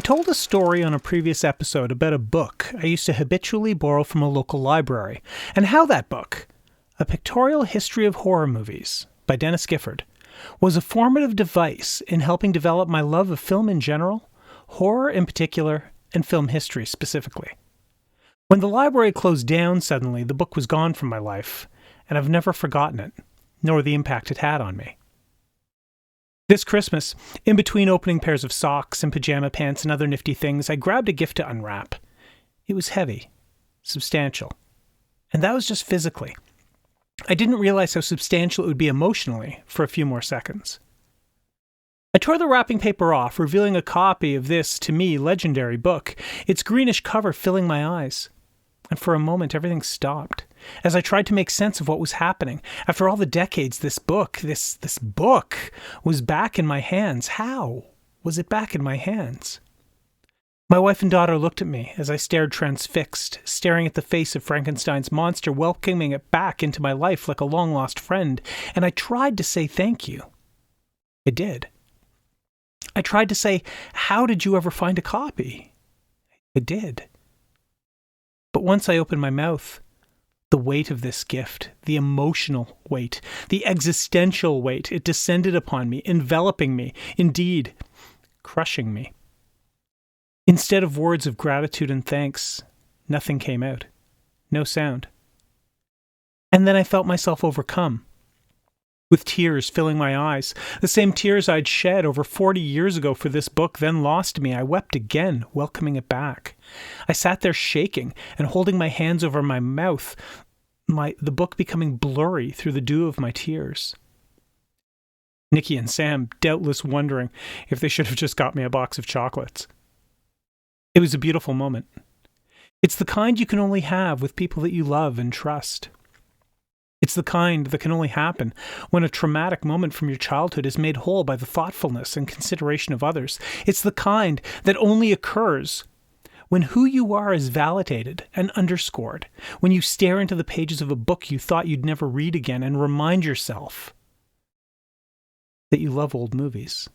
told a story on a previous episode about a book I used to habitually borrow from a local library, and how that book, A Pictorial History of Horror Movies by Dennis Gifford, was a formative device in helping develop my love of film in general, horror in particular, and film history specifically. When the library closed down suddenly, the book was gone from my life, and I've never forgotten it, nor the impact it had on me. This Christmas, in between opening pairs of socks and pajama pants and other nifty things, I grabbed a gift to unwrap. It was heavy, substantial, and that was just physically. I didn't realize how substantial it would be emotionally for a few more seconds. I tore the wrapping paper off, revealing a copy of this, to me, legendary book, its greenish cover filling my eyes. And for a moment, everything stopped, as I tried to make sense of what was happening. After all the decades, this book was back in my hands. How was it back in my hands? My wife and daughter looked at me as I stared transfixed, staring at the face of Frankenstein's monster, welcoming it back into my life like a long-lost friend, and I tried to say thank you. I did. I tried to say, how did you ever find a copy? I did. But once I opened my mouth, the weight of this gift, the emotional weight, the existential weight, it descended upon me, enveloping me, indeed, crushing me. Instead of words of gratitude and thanks, nothing came out. No sound. And then I felt myself overcome, with tears filling my eyes. The same tears I'd shed over 40 years ago for this book then lost me. I wept again, welcoming it back. I sat there shaking and holding my hands over my mouth, the book becoming blurry through the dew of my tears. Nikki and Sam doubtless wondering if they should have just got me a box of chocolates. It was a beautiful moment. It's the kind you can only have with people that you love and trust. It's the kind that can only happen when a traumatic moment from your childhood is made whole by the thoughtfulness and consideration of others. It's the kind that only occurs when who you are is validated and underscored, when you stare into the pages of a book you thought you'd never read again and remind yourself that you love old movies.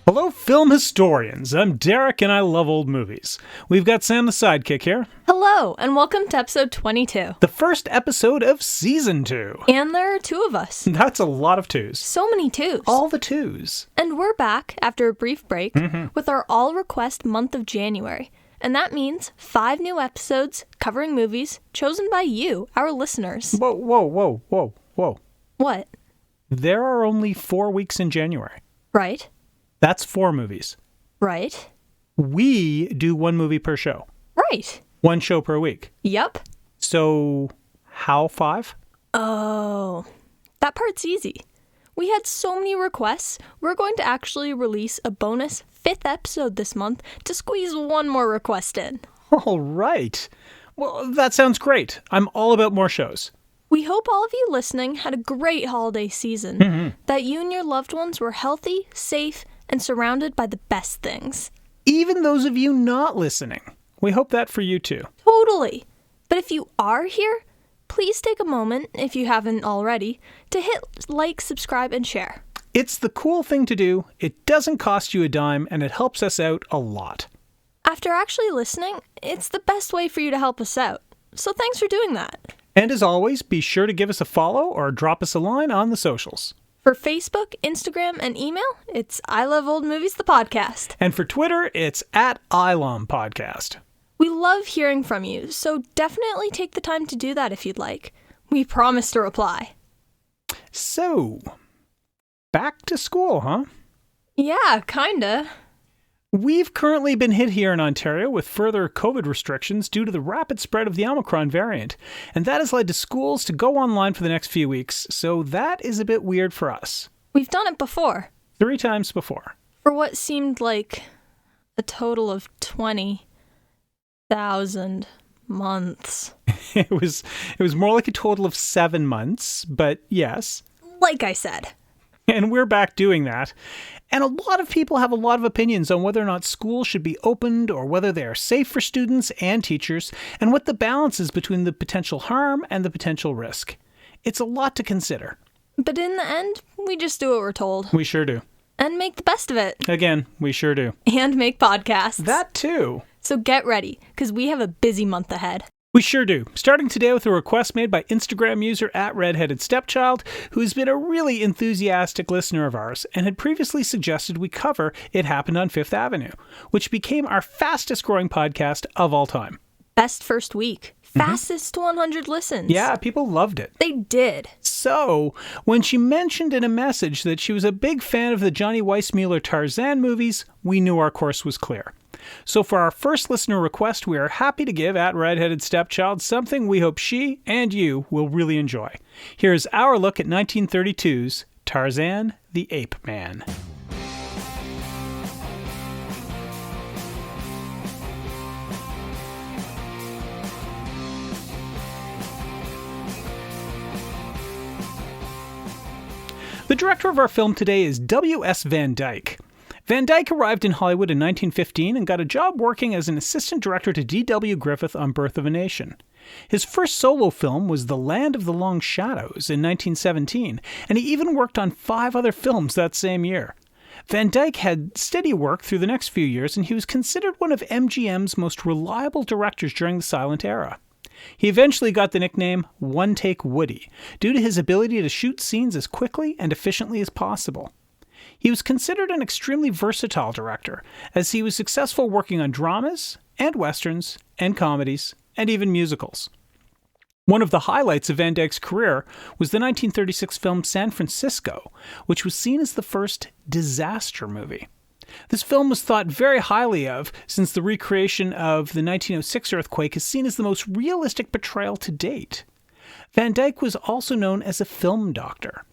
Hello, film historians. I'm Derek, and I love old movies. We've got Sam the sidekick here. Hello, and welcome to episode 22. The first episode of season 2. And there are 2 of us. That's a lot of 2s. So many 2s. All the 2s. And we're back, after a brief break, with our all-request month of January. And that means 5 new episodes covering movies chosen by you, our listeners. Whoa. What? There are only 4 weeks in January. Right. That's 4 movies. Right. We do 1 movie per show. Right. 1 show per week. Yep. So, how 5? Oh, that part's easy. We had so many requests, we're going to actually release a bonus 5th episode this month to squeeze 1 more request in. All right. Well, that sounds great. I'm all about more shows. We hope all of you listening had a great holiday season, that you and your loved ones were healthy, safe, and surrounded by the best things. Even those of you not listening, we hope that for you too. Totally. But if you are here, please take a moment, if you haven't already, to hit like, subscribe, and share. It's the cool thing to do, it doesn't cost you a dime, and it helps us out a lot. After actually listening, it's the best way for you to help us out. So thanks for doing that. And as always, be sure to give us a follow or drop us a line on the socials. For Facebook, Instagram, and email, it's I Love Old Movies, the podcast. And for Twitter, it's at ILOM Podcast. We love hearing from you, so definitely take the time to do that if you'd like. We promise to reply. So, back to school, huh? Yeah, kinda. We've currently been hit here in Ontario with further COVID restrictions due to the rapid spread of the Omicron variant, and that has led to schools to go online for the next few weeks, so that is a bit weird for us. We've done it before. 3 times before. For what seemed like a total of 20. 1,000 months. It was more like a total of 7 months, but yes. Like I said. And we're back doing that. And a lot of people have a lot of opinions on whether or not schools should be opened or whether they are safe for students and teachers and what the balance is between the potential harm and the potential risk. It's a lot to consider. But in the end, we just do what we're told. We sure do. And make the best of it. Again, we sure do. And make podcasts. That too. So get ready, because we have a busy month ahead. We sure do. Starting today with a request made by Instagram user @redheadedstepchild, who has been a really enthusiastic listener of ours and had previously suggested we cover It Happened on Fifth Avenue, which became our fastest growing podcast of all time. Best first week. Fastest to 100 listens. Yeah, people loved it. They did. So, when she mentioned in a message that she was a big fan of the Johnny Weissmuller Tarzan movies, we knew our course was clear. So for our first listener request, we are happy to give @redheadedstepchild something we hope she and you will really enjoy. Here's our look at 1932's Tarzan the Ape Man. The director of our film today is W.S. Van Dyke. Van Dyke arrived in Hollywood in 1915 and got a job working as an assistant director to D.W. Griffith on Birth of a Nation. His first solo film was The Land of the Long Shadows in 1917, and he even worked on 5 other films that same year. Van Dyke had steady work through the next few years, and he was considered one of MGM's most reliable directors during the silent era. He eventually got the nickname One Take Woody, due to his ability to shoot scenes as quickly and efficiently as possible. He was considered an extremely versatile director, as he was successful working on dramas, and westerns, and comedies, and even musicals. One of the highlights of Van Dyke's career was the 1936 film San Francisco, which was seen as the first disaster movie. This film was thought very highly of, since the recreation of the 1906 earthquake is seen as the most realistic portrayal to date. Van Dyke was also known as a film doctor.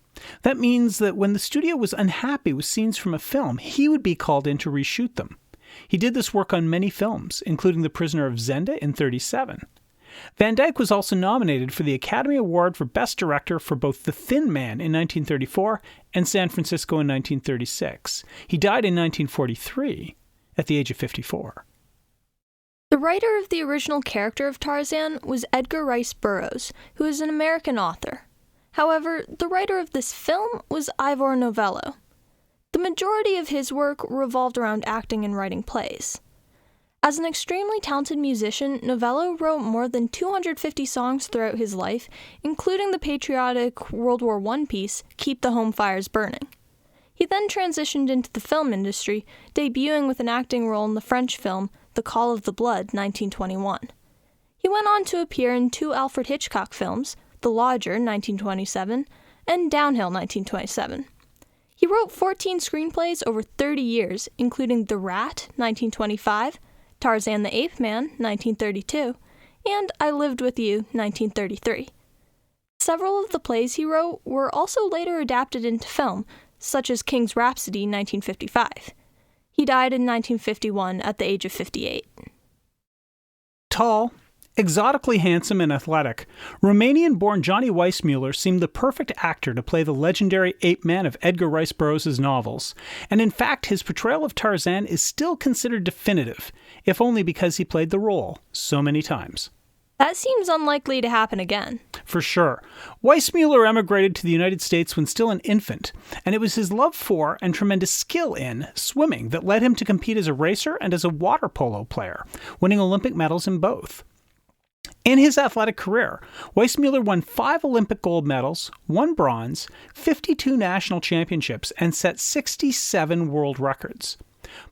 That means that when the studio was unhappy with scenes from a film, he would be called in to reshoot them. He did this work on many films, including The Prisoner of Zenda in 1937. Van Dyke was also nominated for the Academy Award for Best Director for both The Thin Man in 1934 and San Francisco in 1936. He died in 1943 at the age of 54. The writer of the original character of Tarzan was Edgar Rice Burroughs, who is an American author. However, the writer of this film was Ivor Novello. The majority of his work revolved around acting and writing plays. As an extremely talented musician, Novello wrote more than 250 songs throughout his life, including the patriotic World War I piece, Keep the Home Fires Burning. He then transitioned into the film industry, debuting with an acting role in the French film The Call of the Blood, 1921. He went on to appear in 2 Alfred Hitchcock films, The Lodger, 1927, and Downhill, 1927. He wrote 14 screenplays over 30 years, including The Rat, 1925, Tarzan the Ape Man, 1932, and I Lived With You, 1933. Several of the plays he wrote were also later adapted into film, such as King's Rhapsody, 1955. He died in 1951 at the age of 58. Tall, exotically handsome and athletic, Romanian-born Johnny Weissmuller seemed the perfect actor to play the legendary ape man of Edgar Rice Burroughs' novels, and in fact his portrayal of Tarzan is still considered definitive, if only because he played the role so many times. That seems unlikely to happen again. For sure. Weissmuller emigrated to the United States when still an infant, and it was his love for and tremendous skill in swimming that led him to compete as a racer and as a water polo player, winning Olympic medals in both. In his athletic career, Weissmuller won 5 Olympic gold medals, 1 bronze, 52 national championships, and set 67 world records.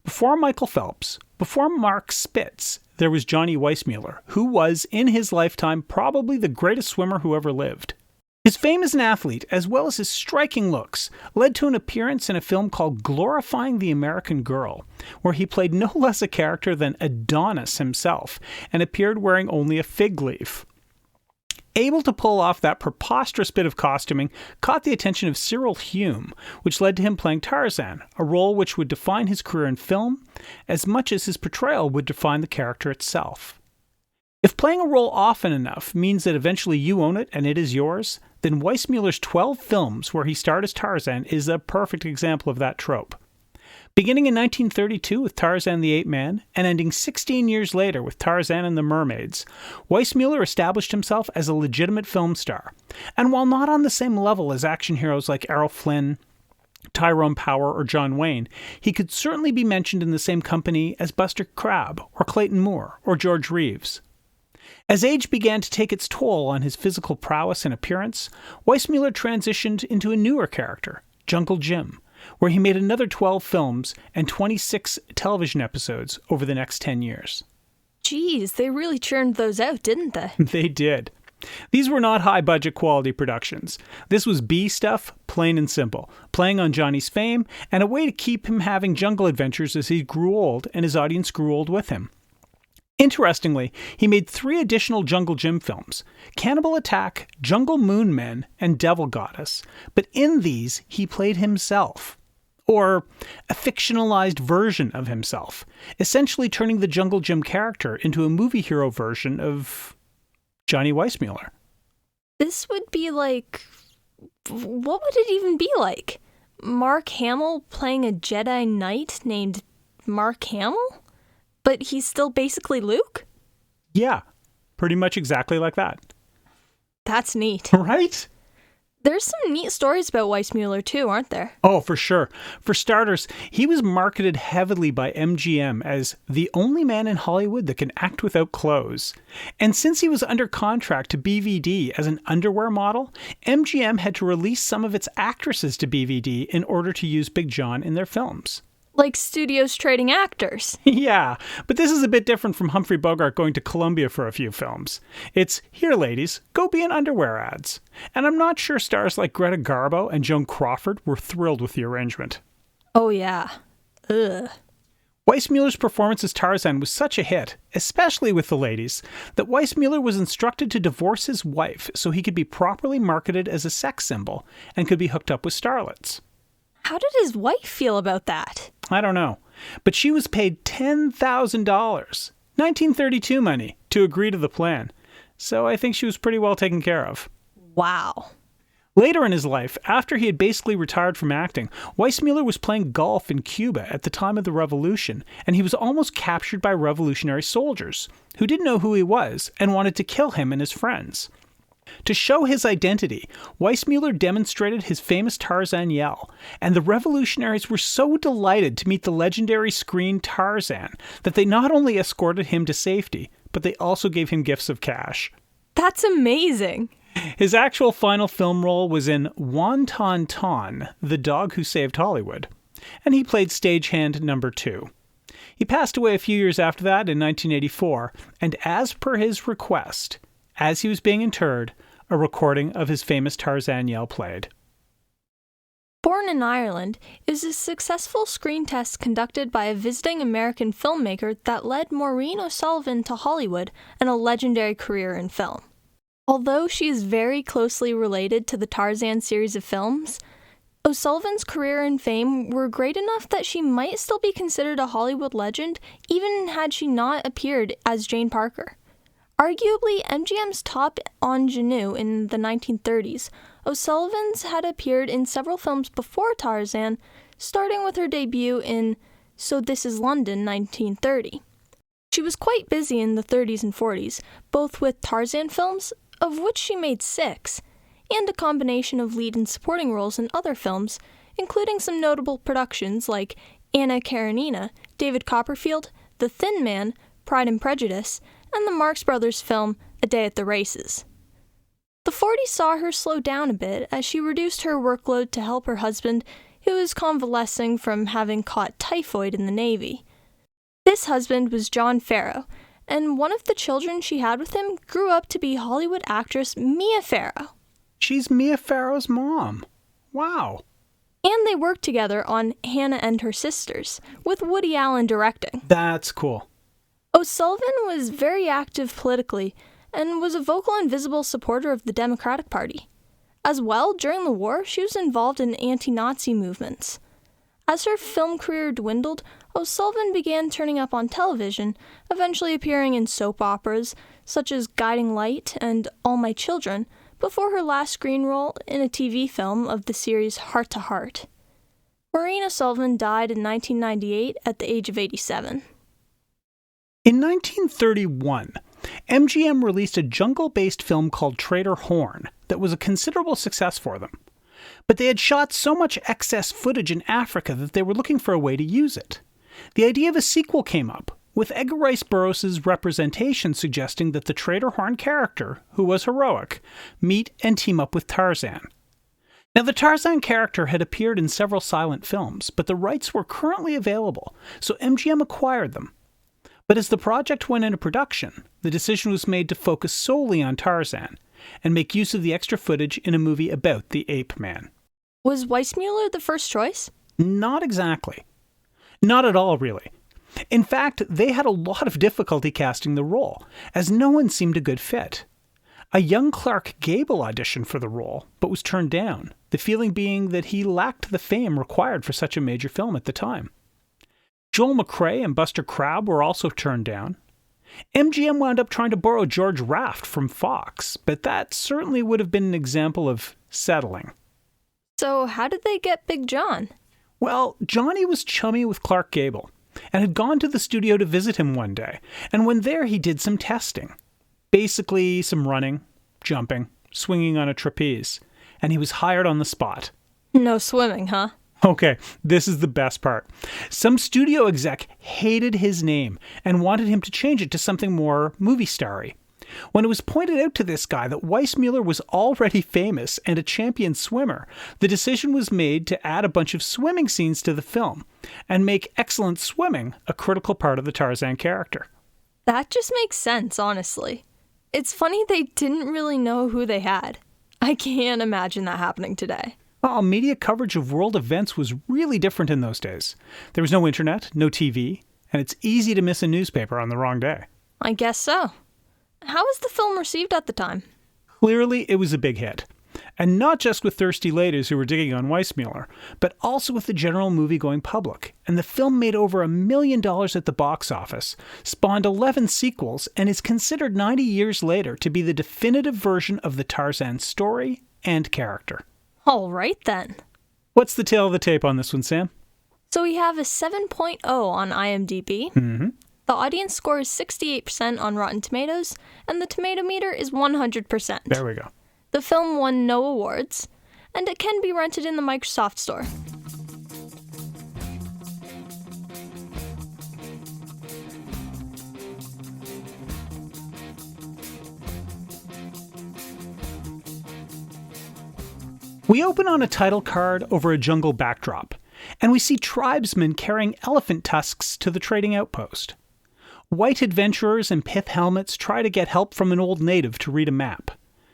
Before Michael Phelps, before Mark Spitz, there was Johnny Weissmuller, who was, in his lifetime, probably the greatest swimmer who ever lived. His fame as an athlete, as well as his striking looks, led to an appearance in a film called Glorifying the American Girl, where he played no less a character than Adonis himself, and appeared wearing only a fig leaf. Able to pull off that preposterous bit of costuming caught the attention of Cyril Hume, which led to him playing Tarzan, a role which would define his career in film as much as his portrayal would define the character itself. If playing a role often enough means that eventually you own it and it is yours, then Weissmuller's 12 films where he starred as Tarzan is a perfect example of that trope. Beginning in 1932 with Tarzan the Ape Man, and ending 16 years later with Tarzan and the Mermaids, Weissmuller established himself as a legitimate film star. And while not on the same level as action heroes like Errol Flynn, Tyrone Power, or John Wayne, he could certainly be mentioned in the same company as Buster Crabbe, or Clayton Moore, or George Reeves. As age began to take its toll on his physical prowess and appearance, Weissmuller transitioned into a newer character, Jungle Jim, where he made another 12 films and 26 television episodes over the next 10 years. Geez, they really churned those out, didn't they? They did. These were not high-budget quality productions. This was B stuff, plain and simple, playing on Johnny's fame, and a way to keep him having jungle adventures as he grew old and his audience grew old with him. Interestingly, he made 3 additional Jungle Jim films, Cannibal Attack, Jungle Moon Men, and Devil Goddess, but in these he played himself, or a fictionalized version of himself, essentially turning the Jungle Jim character into a movie hero version of Johnny Weissmuller. This would be like... what would it even be like? Mark Hamill playing a Jedi Knight named Mark Hamill? But he's still basically Luke? Yeah, pretty much exactly like that. That's neat. Right? There's some neat stories about Weissmuller too, aren't there? Oh, for sure. For starters, he was marketed heavily by MGM as the only man in Hollywood that can act without clothes. And since he was under contract to BVD as an underwear model, MGM had to release some of its actresses to BVD in order to use Big John in their films. Like studios trading actors. Yeah, but this is a bit different from Humphrey Bogart going to Columbia for a few films. It's, here ladies, go be in underwear ads. And I'm not sure stars like Greta Garbo and Joan Crawford were thrilled with the arrangement. Oh yeah. Ugh. Weissmuller's performance as Tarzan was such a hit, especially with the ladies, that Weissmuller was instructed to divorce his wife so he could be properly marketed as a sex symbol and could be hooked up with starlets. How did his wife feel about that? I don't know, but she was paid $10,000, 1932 money, to agree to the plan. So I think she was pretty well taken care of. Wow. Later in his life, after he had basically retired from acting, Weissmuller was playing golf in Cuba at the time of the revolution, and he was almost captured by revolutionary soldiers, who didn't know who he was and wanted to kill him and his friends. To show his identity, Weissmuller demonstrated his famous Tarzan yell, and the revolutionaries were so delighted to meet the legendary screen Tarzan that they not only escorted him to safety, but they also gave him gifts of cash. That's amazing. His actual final film role was in Wonton Ton, The Dog Who Saved Hollywood, and he played stagehand number 2. He passed away a few years after that in 1984, and as per his request, as he was being interred, a recording of his famous Tarzan yell played. Born in Ireland, it was a successful screen test conducted by a visiting American filmmaker that led Maureen O'Sullivan to Hollywood and a legendary career in film. Although she is very closely related to the Tarzan series of films, O'Sullivan's career and fame were great enough that she might still be considered a Hollywood legend even had she not appeared as Jane Parker. Arguably MGM's top ingenue in the 1930s, O'Sullivan's had appeared in several films before Tarzan, starting with her debut in So This Is London, 1930. She was quite busy in the 30s and 40s, both with Tarzan films, of which she made 6, and a combination of lead and supporting roles in other films, including some notable productions like Anna Karenina, David Copperfield, The Thin Man, Pride and Prejudice, and the Marx Brothers film A Day at the Races. The 40s saw her slow down a bit as she reduced her workload to help her husband, who was convalescing from having caught typhoid in the Navy. This husband was John Farrow, and one of the children she had with him grew up to be Hollywood actress Mia Farrow. She's Mia Farrow's mom. Wow. And they worked together on Hannah and Her Sisters, with Woody Allen directing. That's cool. O'Sullivan was very active politically and was a vocal and visible supporter of the Democratic Party. As well, during the war, she was involved in anti-Nazi movements. As her film career dwindled, O'Sullivan began turning up on television, eventually appearing in soap operas, such as Guiding Light and All My Children, before her last screen role in a TV film of the series Heart to Heart. Marina Sullivan died in 1998 at the age of 87. In 1931, MGM released a jungle-based film called Trader Horn that was a considerable success for them. But they had shot so much excess footage in Africa that they were looking for a way to use it. The idea of a sequel came up, with Edgar Rice Burroughs' representation suggesting that the Trader Horn character, who was heroic, meet and team up with Tarzan. Now, the Tarzan character had appeared in several silent films, but the rights were currently available, so MGM acquired them. But as the project went into production, the decision was made to focus solely on Tarzan and make use of the extra footage in a movie about the Ape Man. Was Weissmuller the first choice? Not exactly. Not at all, really. In fact, they had a lot of difficulty casting the role, as no one seemed a good fit. A young Clark Gable auditioned for the role, but was turned down, the feeling being that he lacked the fame required for such a major film at the time. Joel McCrea and Buster Crabbe were also turned down. MGM wound up trying to borrow George Raft from Fox, but that certainly would have been an example of settling. So how did they get Big John? Well, Johnny was chummy with Clark Gable, and had gone to the studio to visit him one day, and when there he did some testing. Basically some running, jumping, swinging on a trapeze, and he was hired on the spot. No swimming, huh? Okay, this is the best part. Some studio exec hated his name and wanted him to change it to something more movie starry. When it was pointed out to this guy that Weissmuller was already famous and a champion swimmer, the decision was made to add a bunch of swimming scenes to the film and make excellent swimming a critical part of the Tarzan character. That just makes sense, honestly. It's funny they didn't really know who they had. I can't imagine that happening today. Well, media coverage of world events was really different in those days. There was no internet, no TV, and it's easy to miss a newspaper on the wrong day. I guess so. How was the film received at the time? Clearly, it was a big hit. And not just with thirsty ladies who were digging on Weissmuller, but also with the general movie-going public. And the film made over $1 million at the box office, spawned 11 sequels, and is considered 90 years later to be the definitive version of the Tarzan story and character. All right, then. What's the tail of the tape on this one, Sam? So we have a 7.0 on IMDb. Mm-hmm. The audience score is 68% on Rotten Tomatoes, and the tomato meter is 100%. There we go. The film won no awards, and it can be rented in the Microsoft Store. We open on a title card over a jungle backdrop, and we see tribesmen carrying elephant tusks to the trading outpost. White adventurers in pith helmets try to get help from an old native to read a map.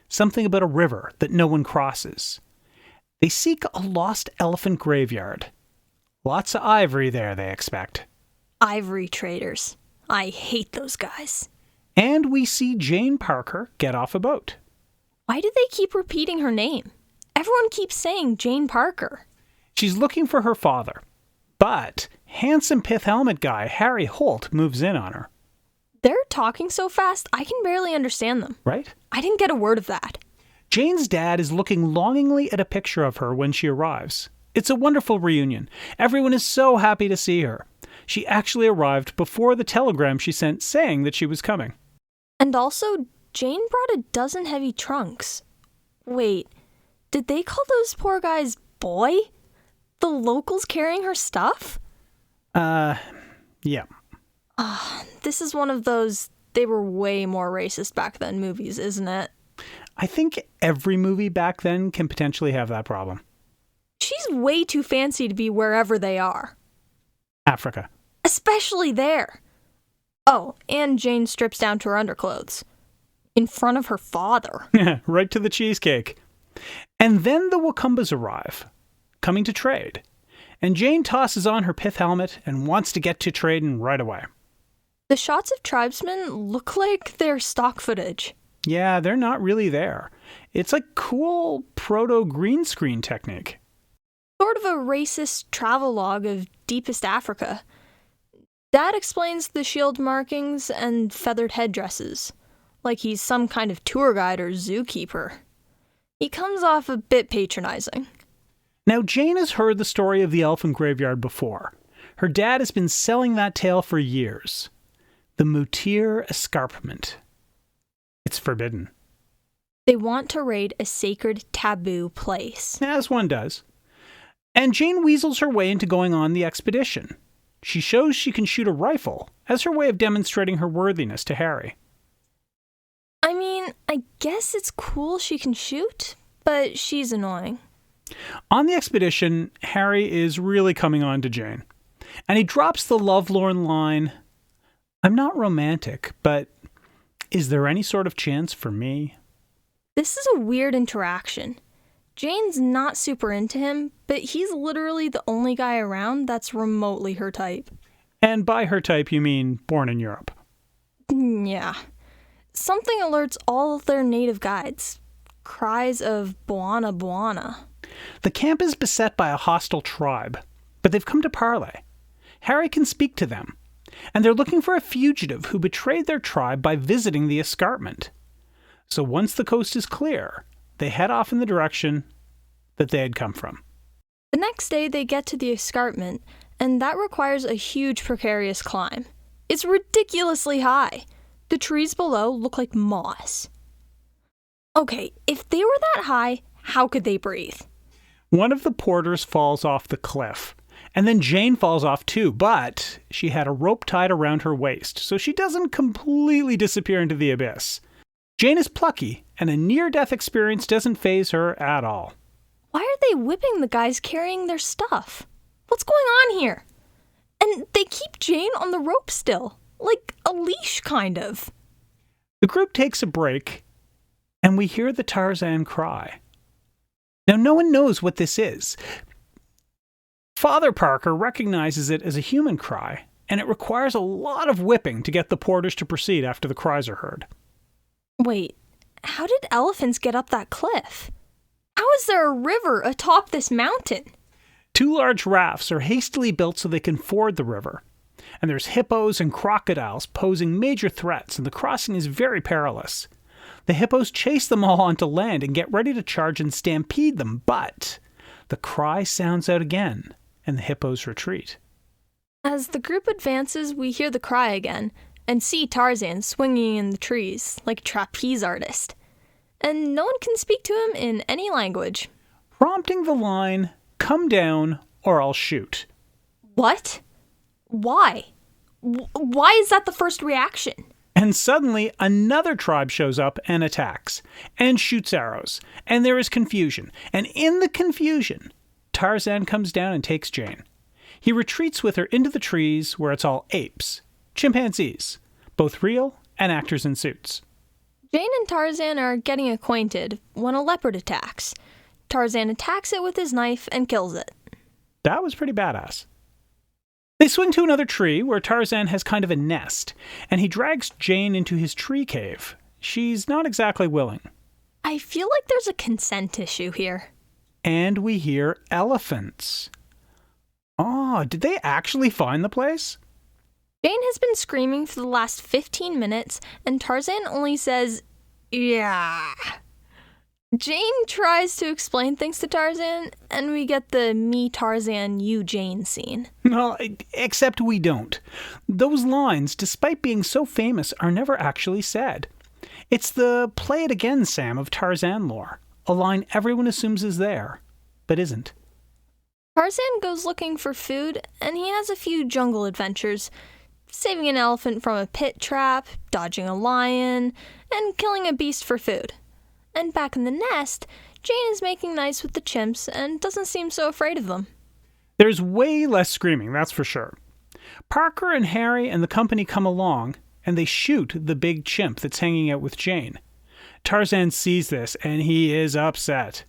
Something about a river that no one crosses. They seek a lost elephant graveyard. Lots of ivory there, they expect. Ivory traders. I hate those guys. And we see Jane Parker get off a boat. Why do they keep repeating her name? Everyone keeps saying Jane Parker. She's looking for her father. But handsome pith helmet guy Harry Holt moves in on her. They're talking so fast, I can barely understand them. Right? I didn't get a word of that. Jane's dad is looking longingly at a picture of her when she arrives. It's a wonderful reunion. Everyone is so happy to see her. She actually arrived before the telegram she sent saying that she was coming. And also, Jane brought a dozen heavy trunks. Wait, did they call those poor guys boy? The locals carrying her stuff? Yeah. This is one of those they were way more racist back then movies, isn't it? I think every movie back then can potentially have that problem. She's way too fancy to be wherever they are. Africa. Especially there. Oh, and Jane strips down to her underclothes. In front of her father. Right to the cheesecake. And then the Wakambas arrive, coming to trade. And Jane tosses on her pith helmet and wants to get to trading right away. The shots of tribesmen look like they're stock footage. Yeah, they're not really there. It's like cool proto-green screen technique. Sort of a racist travelogue of deepest Africa. That explains the shield markings and feathered headdresses. like he's some kind of tour guide or zookeeper. He comes off a bit patronizing. Now, Jane has heard the story of the elephant graveyard before. Her dad has been selling that tale for years. The Moutier Escarpment. It's forbidden. They want to raid a sacred taboo place. As one does. And Jane weasels her way into going on the expedition. She shows she can shoot a rifle as her way of demonstrating her worthiness to Harry. I mean, I guess it's cool she can shoot, but she's annoying. On the expedition, Harry is really coming on to Jane. And he drops the lovelorn line, "I'm not romantic, but is there any sort of chance for me?" This is a weird interaction. Jane's not super into him, but he's literally the only guy around that's remotely her type. And by her type, you mean born in Europe. Yeah. Something alerts all of their native guides. Cries of Buana Buana. The camp is beset by a hostile tribe, but they've come to parley. Harry can speak to them, and they're looking for a fugitive who betrayed their tribe by visiting the escarpment. So once the coast is clear, they head off in the direction that they had come from. The next day they get to the escarpment, and that requires a huge precarious climb. It's ridiculously high. The trees below look like moss. Okay, if they were that high, how could they breathe? One of the porters falls off the cliff, and then Jane falls off too, but she had a rope tied around her waist, so she doesn't completely disappear into the abyss. Jane is plucky, and a near-death experience doesn't faze her at all. Why are they whipping the guys carrying their stuff? What's going on here? And they keep Jane on the rope still, like a leash kind of. The group takes a break, and we hear the Tarzan Cry. Now, no one knows what this is. Father Parker recognizes it as a human cry, and it requires a lot of whipping to get the porters to proceed after the cries are heard. Wait, how did elephants get up that cliff? How is there a river atop this mountain? 2 large rafts are hastily built so they can ford the river. And there's hippos and crocodiles posing major threats, and the crossing is very perilous. The hippos chase them all onto land and get ready to charge and stampede them, but the cry sounds out again, and the hippos retreat. As the group advances, we hear the cry again, and see Tarzan swinging in the trees like a trapeze artist. And no one can speak to him in any language. Prompting the line, "Come down, or I'll shoot." What? Why? Why is that the first reaction? And suddenly, another tribe shows up and attacks, and shoots arrows, and there is confusion. And in the confusion, Tarzan comes down and takes Jane. He retreats with her into the trees where it's all apes, chimpanzees, both real and actors in suits. Jane and Tarzan are getting acquainted when a leopard attacks. Tarzan attacks it with his knife and kills it. That was pretty badass. They swing to another tree where Tarzan has kind of a nest, and he drags Jane into his tree cave. She's not exactly willing. I feel like there's a consent issue here. And we hear elephants. Oh, did they actually find the place? Jane has been screaming for the last 15 minutes, and Tarzan only says, "Yeah." Jane tries to explain things to Tarzan, and we get the me Tarzan, you Jane scene. Well, except we don't. Those lines, despite being so famous, are never actually said. It's the play it again, Sam, of Tarzan lore. A line everyone assumes is there, but isn't. Tarzan goes looking for food, and he has a few jungle adventures, saving an elephant from a pit trap, dodging a lion, and killing a beast for food. And back in the nest, Jane is making nice with the chimps and doesn't seem so afraid of them. There's way less screaming, that's for sure. Parker and Harry and the company come along, and they shoot the big chimp that's hanging out with Jane. Tarzan sees this, and he is upset.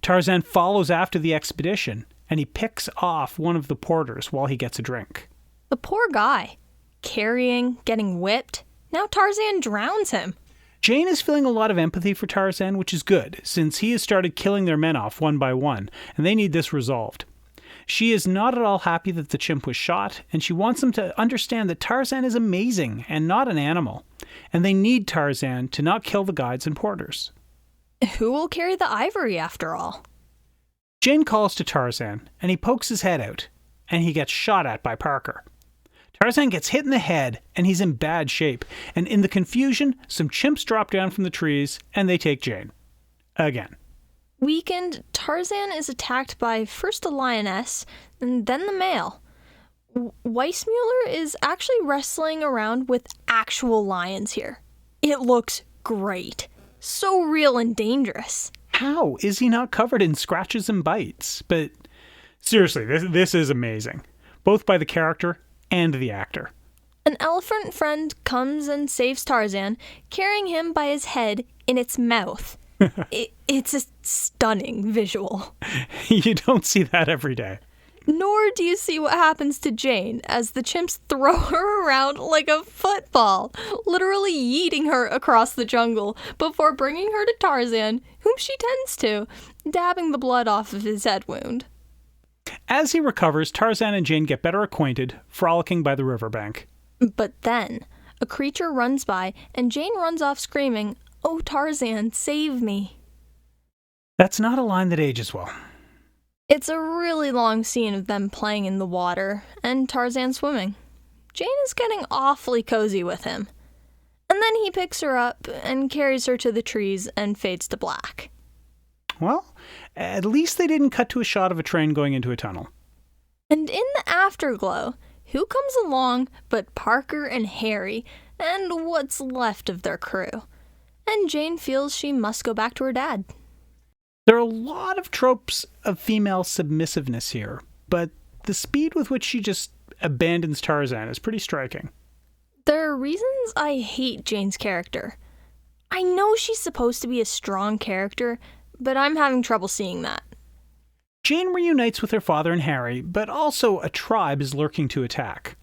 Tarzan follows after the expedition, and he picks off one of the porters while he gets a drink. The poor guy. Carrying, getting whipped. Now Tarzan drowns him. Jane is feeling a lot of empathy for Tarzan, which is good, since he has started killing their men off one by one, and they need this resolved. She is not at all happy that the chimp was shot, and she wants them to understand that Tarzan is amazing and not an animal, and they need Tarzan to not kill the guides and porters. Who will carry the ivory after all? Jane calls to Tarzan, and he pokes his head out, and he gets shot at by Parker. Tarzan gets hit in the head, and he's in bad shape, and in the confusion, some chimps drop down from the trees, and they take Jane. Again. Weakened, Tarzan is attacked by first a lioness, and then the male. Weissmuller is actually wrestling around with actual lions here. It looks great. So real and dangerous. How is he not covered in scratches and bites? But seriously, this is amazing, both by the character and the actor. An elephant friend comes and saves Tarzan, carrying him by his head in its mouth. It's a stunning visual. You don't see that every day. Nor do you see what happens to Jane as the chimps throw her around like a football, literally yeeting her across the jungle before bringing her to Tarzan, whom she tends to, dabbing the blood off of his head wound. As he recovers, Tarzan and Jane get better acquainted, frolicking by the riverbank. But then, a creature runs by and Jane runs off screaming, "Oh, Tarzan, save me." That's not a line that ages well. It's a really long scene of them playing in the water and Tarzan swimming. Jane is getting awfully cozy with him. And then he picks her up and carries her to the trees and fades to black. Well, at least they didn't cut to a shot of a train going into a tunnel. And in the afterglow, who comes along but Parker and Harry and what's left of their crew? And Jane feels she must go back to her dad. There are a lot of tropes of female submissiveness here, but the speed with which she just abandons Tarzan is pretty striking. There are reasons I hate Jane's character. I know she's supposed to be a strong character, but I'm having trouble seeing that. Jane reunites with her father and Harry, but also a tribe is lurking to attack.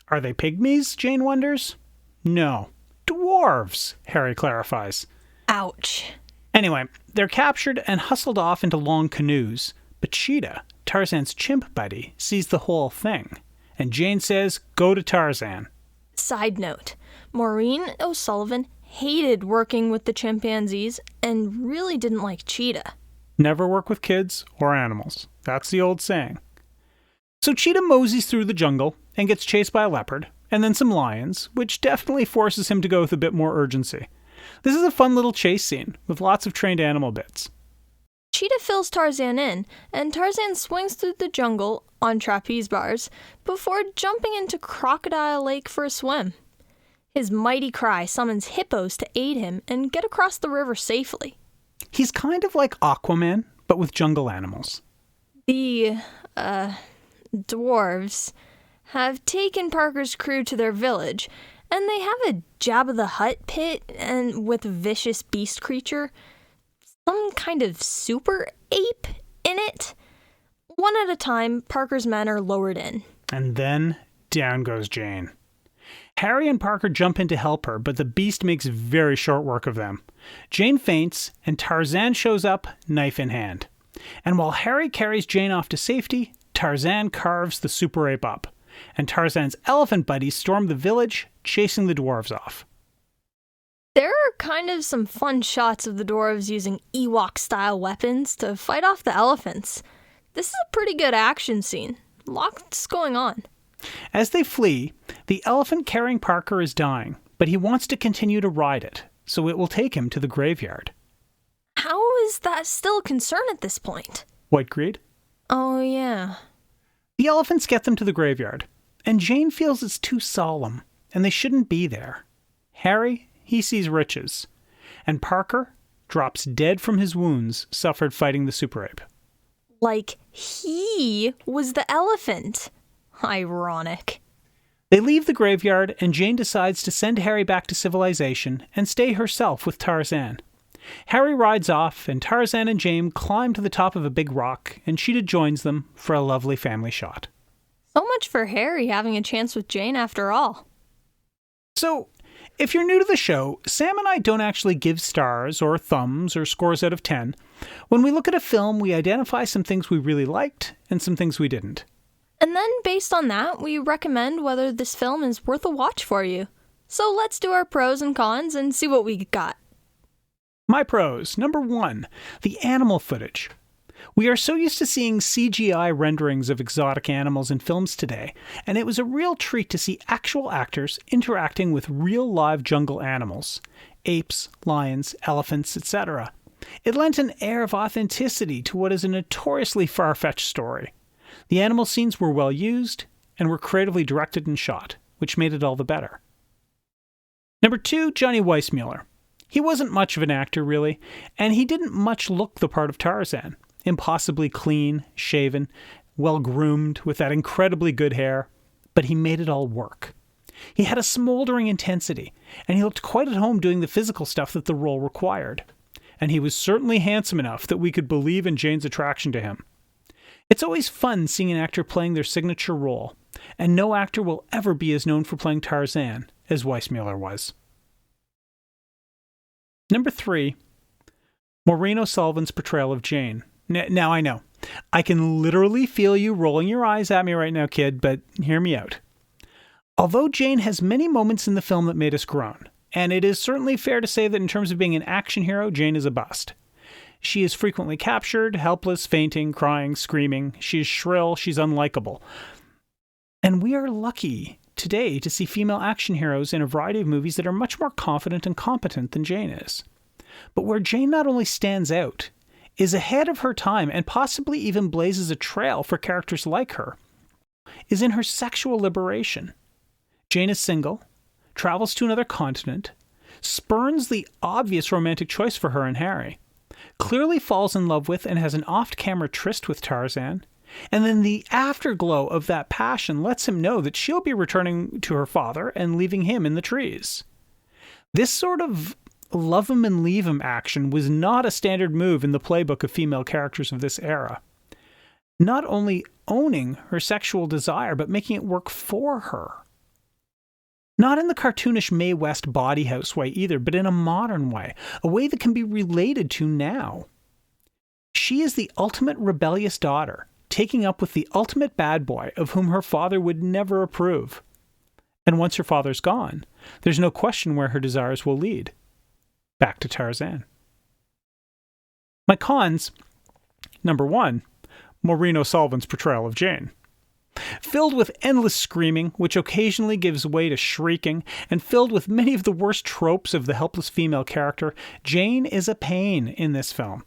Are they pygmies, Jane wonders? No. Dwarves, Harry clarifies. Ouch. Anyway, they're captured and hustled off into long canoes, but Cheetah, Tarzan's chimp buddy, sees the whole thing, and Jane says, "Go to Tarzan." Side note, Maureen O'Sullivan hated working with the chimpanzees and really didn't like Cheetah. Never work with kids or animals. That's the old saying. So Cheetah moseys through the jungle and gets chased by a leopard, and then some lions, which definitely forces him to go with a bit more urgency. This is a fun little chase scene with lots of trained animal bits. Cheetah fills Tarzan in, and Tarzan swings through the jungle on trapeze bars before jumping into Crocodile Lake for a swim. His mighty cry summons hippos to aid him and get across the river safely. He's kind of like Aquaman, but with jungle animals. The, dwarves have taken Parker's crew to their village, and they have a Jabba the Hutt pit and with a vicious beast creature, some kind of super ape in it. One at a time, Parker's men are lowered in. And then down goes Jane. Harry and Parker jump in to help her, but the beast makes very short work of them. Jane faints, and Tarzan shows up, knife in hand. And while Harry carries Jane off to safety, Tarzan carves the super ape up, and Tarzan's elephant buddies storm the village, chasing the dwarves off. There are kind of some fun shots of the dwarves using Ewok-style weapons to fight off the elephants. This is a pretty good action scene. Lots going on. As they flee, the elephant carrying Parker is dying, but he wants to continue to ride it, so it will take him to the graveyard. How is that still a concern at this point? White greed? Oh, yeah. The elephants get them to the graveyard, and Jane feels it's too solemn, and they shouldn't be there. Harry, he sees riches, and Parker drops dead from his wounds suffered fighting the super ape. Like he was the elephant. Ironic. They leave the graveyard, and Jane decides to send Harry back to civilization and stay herself with Tarzan. Harry rides off, and Tarzan and Jane climb to the top of a big rock, and Cheetah joins them for a lovely family shot. So much for Harry having a chance with Jane after all. So, if you're new to the show, Sam and I don't actually give stars or thumbs or scores out of 10. When we look at a film, we identify some things we really liked and some things we didn't. And then, based on that, we recommend whether this film is worth a watch for you. So let's do our pros and cons and see what we got. My pros. Number 1, the animal footage. We are so used to seeing CGI renderings of exotic animals in films today, and it was a real treat to see actual actors interacting with real live jungle animals. Apes, lions, elephants, etc. It lent an air of authenticity to what is a notoriously far-fetched story. The animal scenes were well used and were creatively directed and shot, which made it all the better. Number 2, Johnny Weissmuller. He wasn't much of an actor, really, and he didn't much look the part of Tarzan. Impossibly clean, shaven, well-groomed, with that incredibly good hair, but he made it all work. He had a smoldering intensity, and he looked quite at home doing the physical stuff that the role required. And he was certainly handsome enough that we could believe in Jane's attraction to him. It's always fun seeing an actor playing their signature role, and no actor will ever be as known for playing Tarzan as Weissmuller was. Number 3, Mourinho Sullivan's portrayal of Jane. Now I know, I can literally feel you rolling your eyes at me right now, kid, but hear me out. Although Jane has many moments in the film that made us groan, and it is certainly fair to say that in terms of being an action hero, Jane is a bust. She is frequently captured, helpless, fainting, crying, screaming. She is shrill, she's unlikable. And we are lucky today to see female action heroes in a variety of movies that are much more confident and competent than Jane is. But where Jane not only stands out, is ahead of her time and possibly even blazes a trail for characters like her, is in her sexual liberation. Jane is single, travels to another continent, spurns the obvious romantic choice for her and Harry, clearly falls in love with and has an off-camera tryst with Tarzan, and then the afterglow of that passion lets him know that she'll be returning to her father and leaving him in the trees. This sort of love him and leave him action was not a standard move in the playbook of female characters of this era. Not only owning her sexual desire, but making it work for her. Not in the cartoonish Mae West body house way either, but in a modern way, a way that can be related to now. She is the ultimate rebellious daughter, taking up with the ultimate bad boy of whom her father would never approve. And once her father's gone, there's no question where her desires will lead. Back to Tarzan. My cons. Number 1, Mourinho Sullivan's portrayal of Jane. Filled with endless screaming, which occasionally gives way to shrieking, and filled with many of the worst tropes of the helpless female character, Jane is a pain in this film.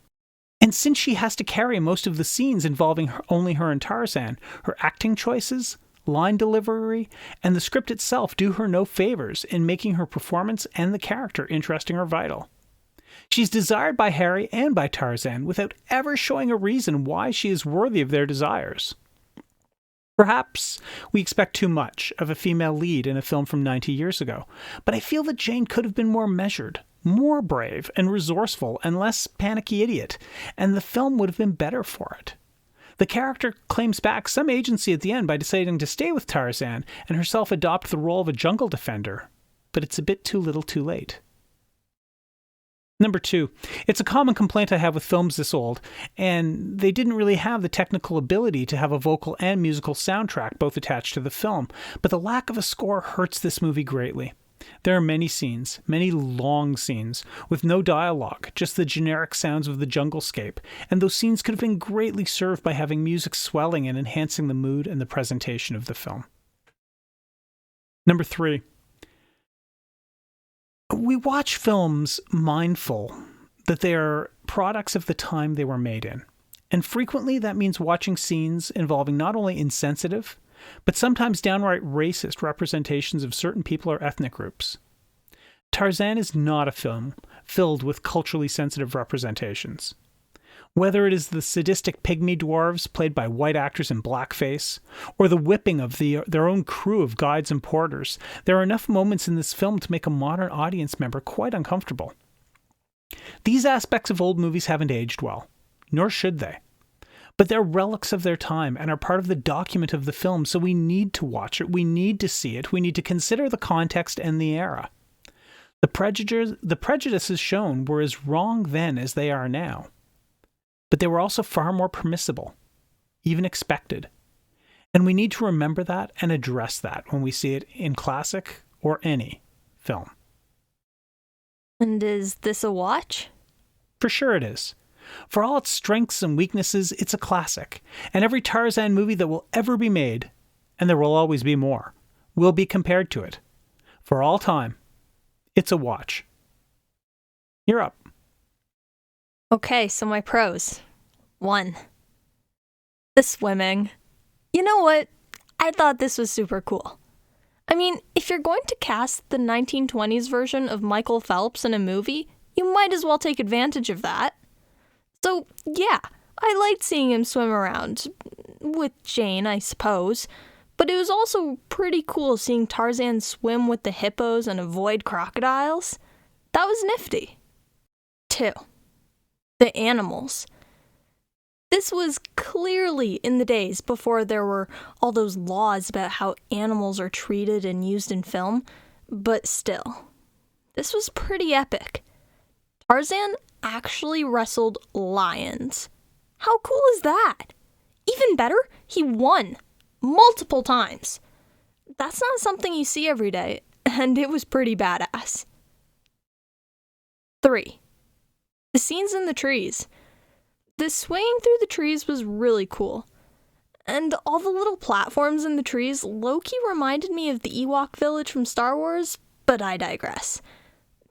And since she has to carry most of the scenes involving only her and Tarzan, her acting choices, line delivery, and the script itself do her no favors in making her performance and the character interesting or vital. She's desired by Harry and by Tarzan without ever showing a reason why she is worthy of their desires. Perhaps we expect too much of a female lead in a film from 90 years ago, but I feel that Jane could have been more measured, more brave and resourceful and less panicky idiot, and the film would have been better for it. The character claims back some agency at the end by deciding to stay with Tarzan and herself adopt the role of a jungle defender, but it's a bit too little too late. Number 2, it's a common complaint I have with films this old, and they didn't really have the technical ability to have a vocal and musical soundtrack both attached to the film, but the lack of a score hurts this movie greatly. There are many scenes, many long scenes, with no dialogue, just the generic sounds of the junglescape, and those scenes could have been greatly served by having music swelling and enhancing the mood and the presentation of the film. Number 3. We watch films mindful that they are products of the time they were made in, and frequently that means watching scenes involving not only insensitive, but sometimes downright racist representations of certain people or ethnic groups. Tarzan is not a film filled with culturally sensitive representations. Whether it is the sadistic pygmy dwarves played by white actors in blackface, or the whipping of their own crew of guides and porters, there are enough moments in this film to make a modern audience member quite uncomfortable. These aspects of old movies haven't aged well, nor should they. But they're relics of their time and are part of the document of the film, so we need to watch it, we need to see it, we need to consider the context and the era. The prejudices shown were as wrong then as they are now. But they were also far more permissible, even expected. And we need to remember that and address that when we see it in classic or any film. And is this a watch? For sure it is. For all its strengths and weaknesses, it's a classic. And every Tarzan movie that will ever be made, and there will always be more, will be compared to it. For all time, it's a watch. You're up. Okay, so my pros. 1. The swimming. You know what? I thought this was super cool. I mean, if you're going to cast the 1920s version of Michael Phelps in a movie, you might as well take advantage of that. So, yeah, I liked seeing him swim around. With Jane, I suppose. But it was also pretty cool seeing Tarzan swim with the hippos and avoid crocodiles. That was nifty. 2. The animals. This was clearly in the days before there were all those laws about how animals are treated and used in film, but still, this was pretty epic. Tarzan actually wrestled lions. How cool is that? Even better, he won multiple times. That's not something you see every day, and it was pretty badass. 3. The scenes in the trees. The swaying through the trees was really cool. And all the little platforms in the trees low-key reminded me of the Ewok village from Star Wars, but I digress.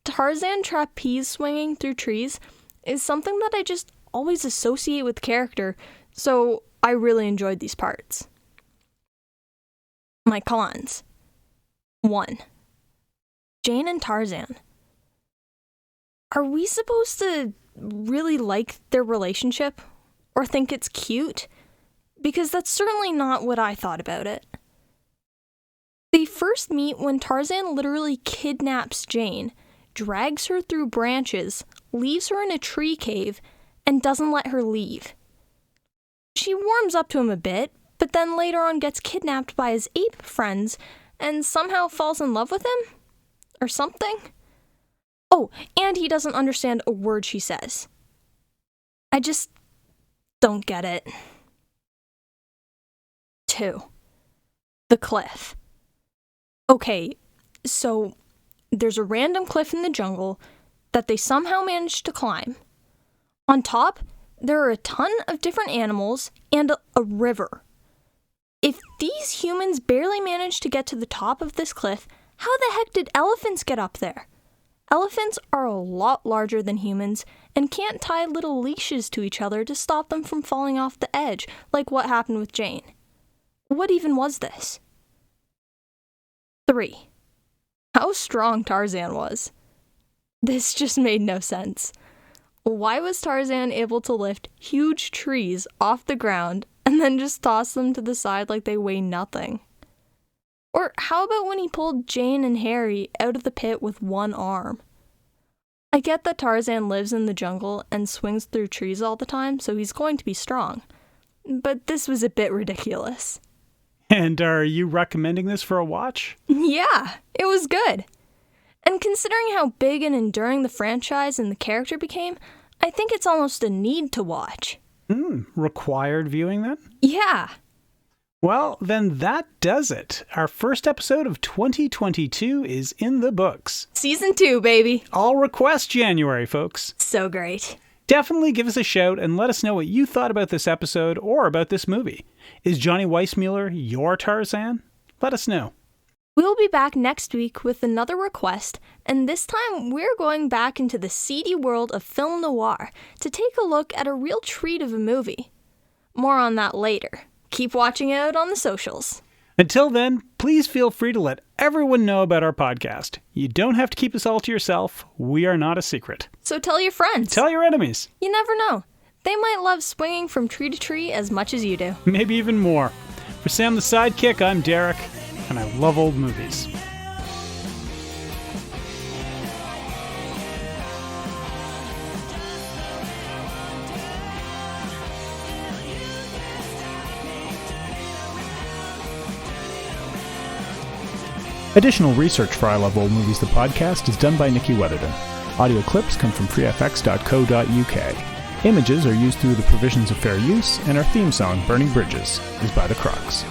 Tarzan trapeze swinging through trees is something that I just always associate with character, so I really enjoyed these parts. My cons. 1. Jane and Tarzan. Are we supposed to really like their relationship or think it's cute? Because that's certainly not what I thought about it. They first meet when Tarzan literally kidnaps Jane, drags her through branches, leaves her in a tree cave, and doesn't let her leave. She warms up to him a bit, but then later on gets kidnapped by his ape friends and somehow falls in love with him? Or something? Oh, and he doesn't understand a word she says. I just don't get it. 2. The cliff. Okay, so there's a random cliff in the jungle that they somehow managed to climb. On top, there are a ton of different animals and a river. If these humans barely managed to get to the top of this cliff, how the heck did elephants get up there? Elephants are a lot larger than humans and can't tie little leashes to each other to stop them from falling off the edge, like what happened with Jane. What even was this? 3. How strong Tarzan was. This just made no sense. Why was Tarzan able to lift huge trees off the ground and then just toss them to the side like they weigh nothing? Or how about when he pulled Jane and Harry out of the pit with one arm? I get that Tarzan lives in the jungle and swings through trees all the time, so he's going to be strong. But this was a bit ridiculous. And are you recommending this for a watch? Yeah, it was good. And considering how big and enduring the franchise and the character became, I think it's almost a need to watch. Required viewing then? Yeah. Well, then that does it. Our first episode of 2022 is in the books. Season 2, baby. All request January, folks. So great. Definitely give us a shout and let us know what you thought about this episode or about this movie. Is Johnny Weissmuller your Tarzan? Let us know. We'll be back next week with another request, and this time we're going back into the seedy world of film noir to take a look at a real treat of a movie. More on that later. Keep watching out on the socials. Until then, please feel free to let everyone know about our podcast. You don't have to keep this all to yourself. We are not a secret. So tell your friends. Tell your enemies. You never know. They might love swinging from tree to tree as much as you do. Maybe even more. For Sam the Sidekick, I'm Derek, and I love old movies. Additional research for I Love Old Movies, the podcast, is done by Nikki Weatherden. Audio clips come from freefx.co.uk. Images are used through the provisions of fair use, and our theme song, Burning Bridges, is by The Crocs.